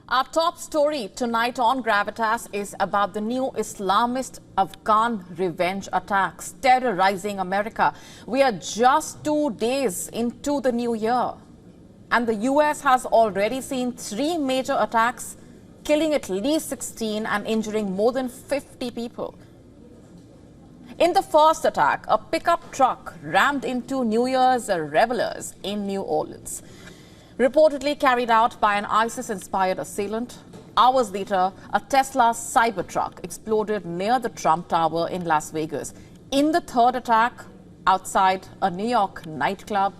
Our top story tonight on Gravitas is about the new Islamist Afghan revenge attacks terrorizing America. We are just 2 days into the new year, and the US has already seen 3 major attacks, killing at least 16 and injuring more than 50 people. In the first attack, a pickup truck rammed into New Year's revelers in New Orleans, reportedly carried out by an ISIS-inspired assailant. Hours later, a Tesla Cybertruck exploded near the Trump Tower in Las Vegas. In the third attack, outside a New York nightclub,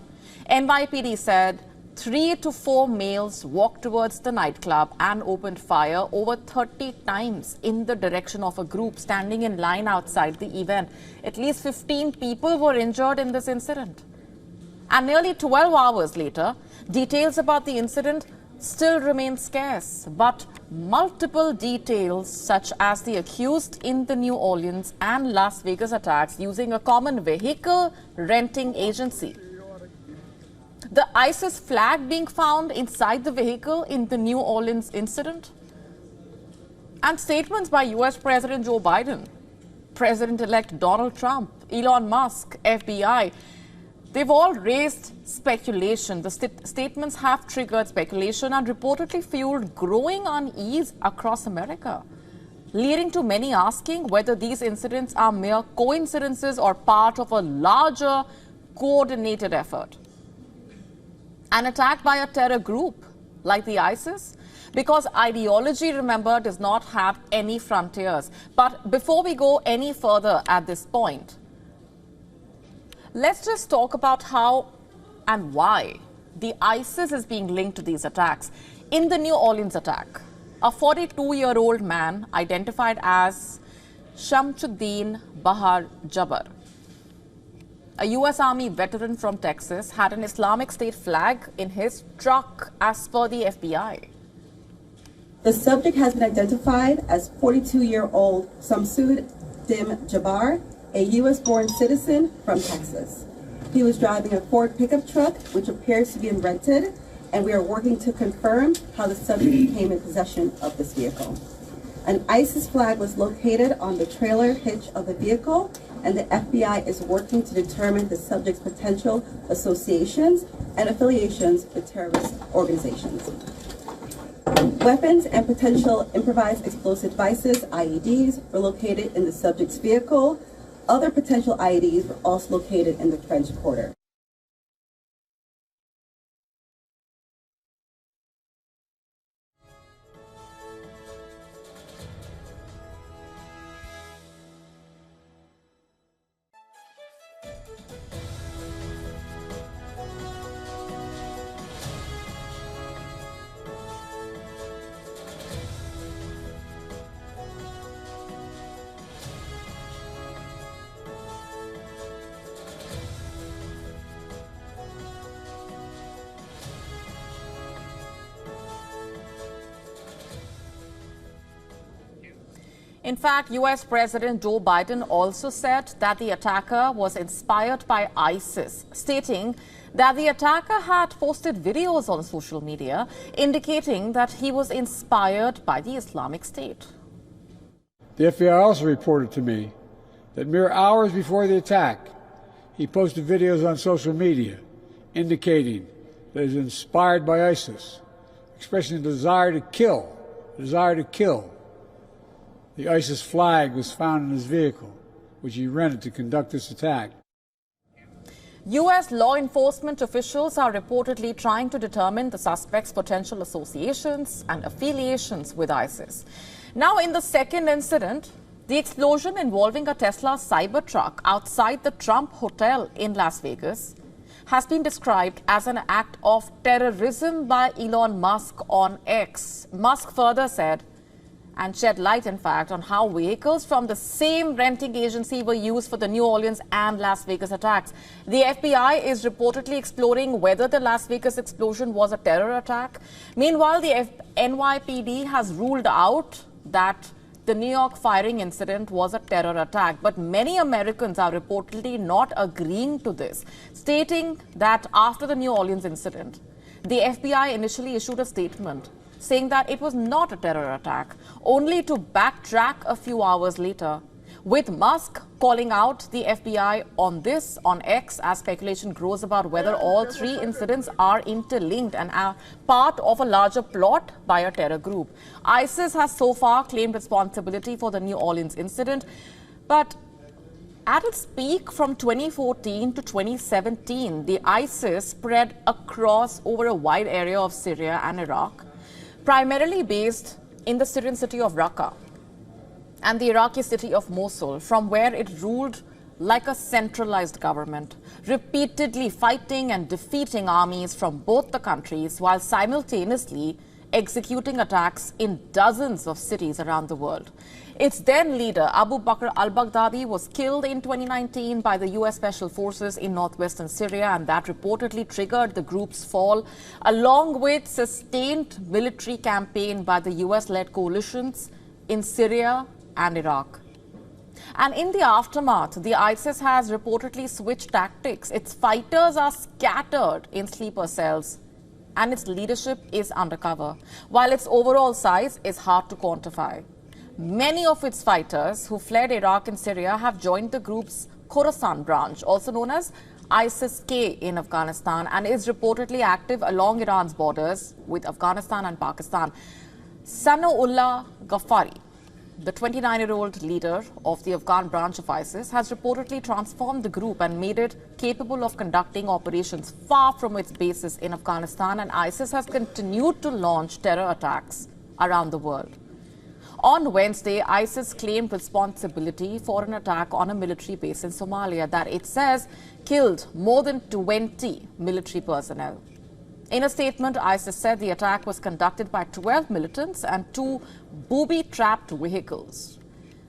NYPD said 3 to 4 males walked towards the nightclub and opened fire over 30 times in the direction of a group standing in line outside the event. At least 15 people were injured in this incident. And nearly 12 hours later, details about the incident still remain scarce, but multiple details such as the accused in the New Orleans and Las Vegas attacks using a common vehicle renting agency, the ISIS flag being found inside the vehicle in the New Orleans incident, and statements by US President Joe Biden, President-elect Donald Trump, Elon Musk, FBI, they've all raised speculation. The statements have triggered speculation and reportedly fueled growing unease across America, leading to many asking whether these incidents are mere coincidences or part of a larger coordinated effort. An attack by a terror group like the ISIS, because ideology, remember, does not have any frontiers. But before we go any further at this point, let's just talk about how and why the ISIS is being linked to these attacks. In the New Orleans attack, a 42-year-old man identified as Shamsuddin Bahar Jabbar, a US Army veteran from Texas, had an Islamic State flag in his truck as per the FBI. The subject has been identified as 42-year-old Shamsuddin Jabbar, a U.S.-born citizen from Texas. He was driving a Ford pickup truck, which appears to be rented, and we are working to confirm how the subject came in possession of this vehicle. An ISIS flag was located on the trailer hitch of the vehicle, and the FBI is working to determine the subject's potential associations and affiliations with terrorist organizations. Weapons and potential improvised explosive devices, IEDs, were located in the subject's vehicle. Other potential IEDs were also located in the French Quarter. In fact, US President Joe Biden also said that the attacker was inspired by ISIS, stating that the attacker had posted videos on social media indicating that he was inspired by the Islamic State. The FBI also reported to me that mere hours before the attack, he posted videos on social media indicating that he was inspired by ISIS, expressing a desire to kill, The ISIS flag was found in his vehicle, which he rented to conduct this attack. U.S. law enforcement officials are reportedly trying to determine the suspect's potential associations and affiliations with ISIS. Now, in the second incident, the explosion involving a Tesla Cybertruck outside the Trump Hotel in Las Vegas has been described as an act of terrorism by Elon Musk on X. Musk further said, and shed light, in fact, on how vehicles from the same renting agency were used for the New Orleans and Las Vegas attacks. The FBI is reportedly exploring whether the Las Vegas explosion was a terror attack. Meanwhile, the NYPD has ruled out that the New York firing incident was a terror attack. But many Americans are reportedly not agreeing to this, stating that after the New Orleans incident, The FBI initially issued a statement saying that it was not a terror attack, only to backtrack a few hours later, with Musk calling out the FBI on this on X as speculation grows about whether all three incidents are interlinked and are part of a larger plot by a terror group. ISIS has so far claimed responsibility for the New Orleans incident, but at its peak from 2014 to 2017, the ISIS spread across over a wide area of Syria and Iraq, primarily based in the Syrian city of Raqqa and the Iraqi city of Mosul, from where it ruled like a centralized government, repeatedly fighting and defeating armies from both the countries while simultaneously executing attacks in dozens of cities around the world. Its then leader, Abu Bakr al-Baghdadi, was killed in 2019 by the US Special Forces in northwestern Syria, and that reportedly triggered the group's fall, along with sustained military campaign by the US-led coalitions in Syria and Iraq. And in the aftermath, the ISIS has reportedly switched tactics. Its fighters are scattered in sleeper cells, and its leadership is undercover, while its overall size is hard to quantify. Many of its fighters who fled Iraq and Syria have joined the group's Khorasan branch, also known as ISIS-K in Afghanistan, and is reportedly active along Iran's borders with Afghanistan and Pakistan. Sanaullah Ghaffari, the 29-year-old leader of the Afghan branch of ISIS, has reportedly transformed the group and made it capable of conducting operations far from its bases in Afghanistan, and ISIS has continued to launch terror attacks around the world. On Wednesday, ISIS claimed responsibility for an attack on a military base in Somalia that it says killed more than 20 military personnel. In a statement, ISIS said the attack was conducted by 12 militants and 2 booby-trapped vehicles.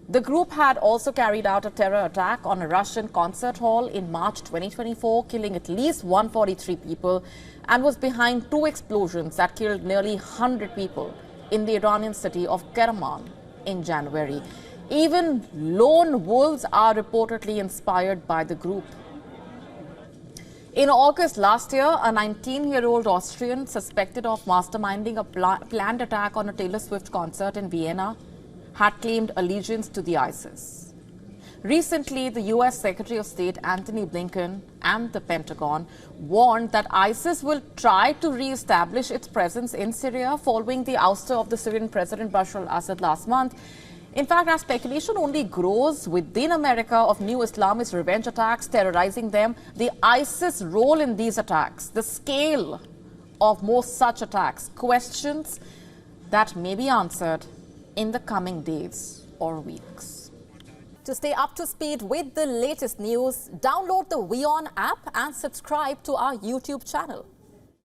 The group had also carried out a terror attack on a Russian concert hall in March 2024, killing at least 143 people, and was behind 2 explosions that killed nearly 100 people in the Iranian city of Kerman in January. Even lone wolves are reportedly inspired by the group. In August last year, a 19-year-old Austrian suspected of masterminding a planned attack on a Taylor Swift concert in Vienna had claimed allegiance to the ISIS. Recently, the US Secretary of State Antony Blinken and the Pentagon warned that ISIS will try to re-establish its presence in Syria following the ouster of the Syrian President Bashar al-Assad last month. In fact, as speculation only grows within America of new Islamist revenge attacks terrorizing them, the ISIS role in these attacks, the scale of more such attacks, questions that may be answered in the coming days or weeks. To stay up to speed with the latest news, download the WION app and subscribe to our YouTube channel.